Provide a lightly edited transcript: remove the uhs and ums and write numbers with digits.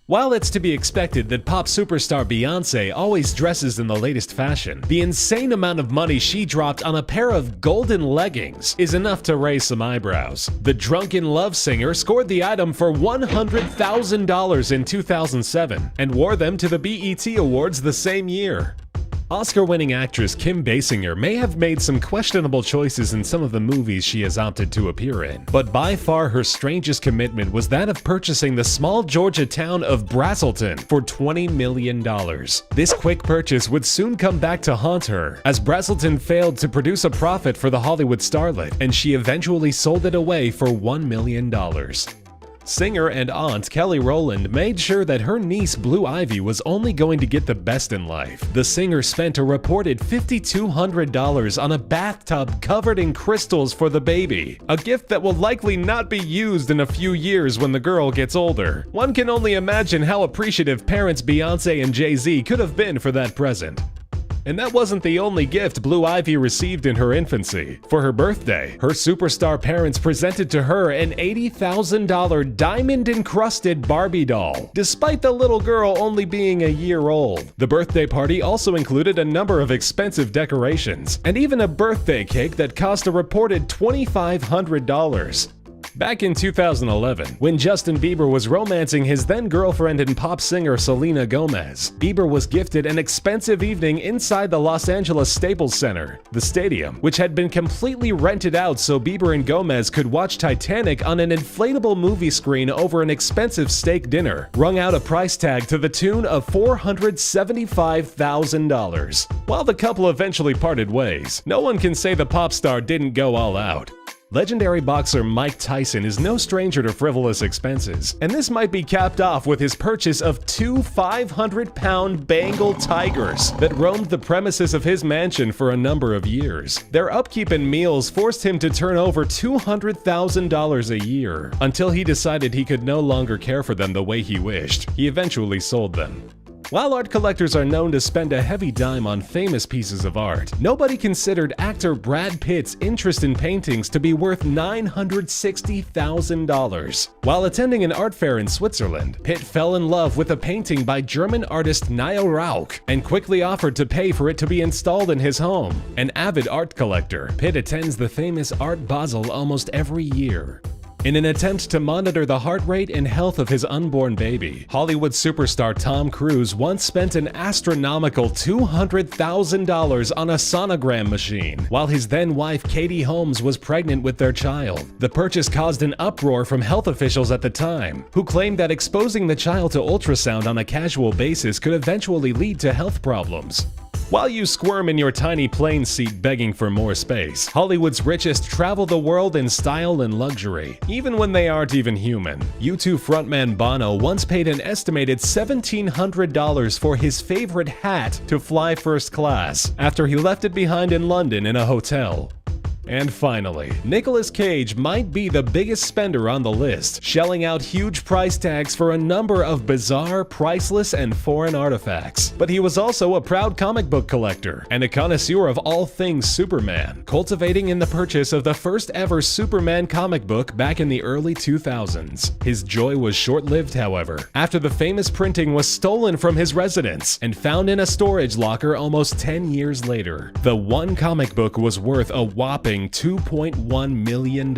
While it's to be expected that pop superstar Beyoncé always dresses in the latest fashion, the insane amount of money she dropped on a pair of golden leggings is enough to raise some eyebrows. The drunken love singer scored the item for $100,000 in 2007 and wore them to the BET Awards the same year. Oscar-winning actress Kim Basinger may have made some questionable choices in some of the movies she has opted to appear in, but by far her strangest commitment was that of purchasing the small Georgia town of Braselton for $20 million. This quick purchase would soon come back to haunt her, as Braselton failed to produce a profit for the Hollywood starlet, and she eventually sold it away for $1 million. Singer and aunt Kelly Rowland made sure that her niece Blue Ivy was only going to get the best in life. The singer spent a reported $5,200 on a bathtub covered in crystals for the baby, a gift that will likely not be used in a few years when the girl gets older. One can only imagine how appreciative parents Beyoncé and Jay-Z could have been for that present. And that wasn't the only gift Blue Ivy received in her infancy. For her birthday, her superstar parents presented to her an $80,000 diamond-encrusted Barbie doll, despite the little girl only being a year old. The birthday party also included a number of expensive decorations, and even a birthday cake that cost a reported $2,500. Back in 2011, when Justin Bieber was romancing his then-girlfriend and pop singer Selena Gomez, Bieber was gifted an expensive evening inside the Los Angeles Staples Center, the stadium, which had been completely rented out so Bieber and Gomez could watch Titanic on an inflatable movie screen over an expensive steak dinner, wrung out a price tag to the tune of $475,000. While the couple eventually parted ways, no one can say the pop star didn't go all out. Legendary boxer Mike Tyson is no stranger to frivolous expenses, and this might be capped off with his purchase of two 500-pound Bengal tigers that roamed the premises of his mansion for a number of years. Their upkeep and meals forced him to turn over $200,000 a year, until he decided he could no longer care for them the way he wished. He eventually sold them. While art collectors are known to spend a heavy dime on famous pieces of art, nobody considered actor Brad Pitt's interest in paintings to be worth $960,000. While attending an art fair in Switzerland, Pitt fell in love with a painting by German artist Niall Rauch and quickly offered to pay for it to be installed in his home. An avid art collector, Pitt attends the famous Art Basel almost every year. In an attempt to monitor the heart rate and health of his unborn baby, Hollywood superstar Tom Cruise once spent an astronomical $200,000 on a sonogram machine, while his then-wife Katie Holmes was pregnant with their child. The purchase caused an uproar from health officials at the time, who claimed that exposing the child to ultrasound on a casual basis could eventually lead to health problems. While you squirm in your tiny plane seat begging for more space, Hollywood's richest travel the world in style and luxury, even when they aren't even human. U2 frontman Bono once paid an estimated $1,700 for his favorite hat to fly first class, after he left it behind in London in a hotel. And finally, Nicolas Cage might be the biggest spender on the list, shelling out huge price tags for a number of bizarre, priceless, and foreign artifacts. But he was also a proud comic book collector and a connoisseur of all things Superman, cultivating in the purchase of the first ever Superman comic book back in the early 2000s. His joy was short-lived, however, after the famous printing was stolen from his residence and found in a storage locker almost 10 years later. The one comic book was worth a whopping $2.1 million.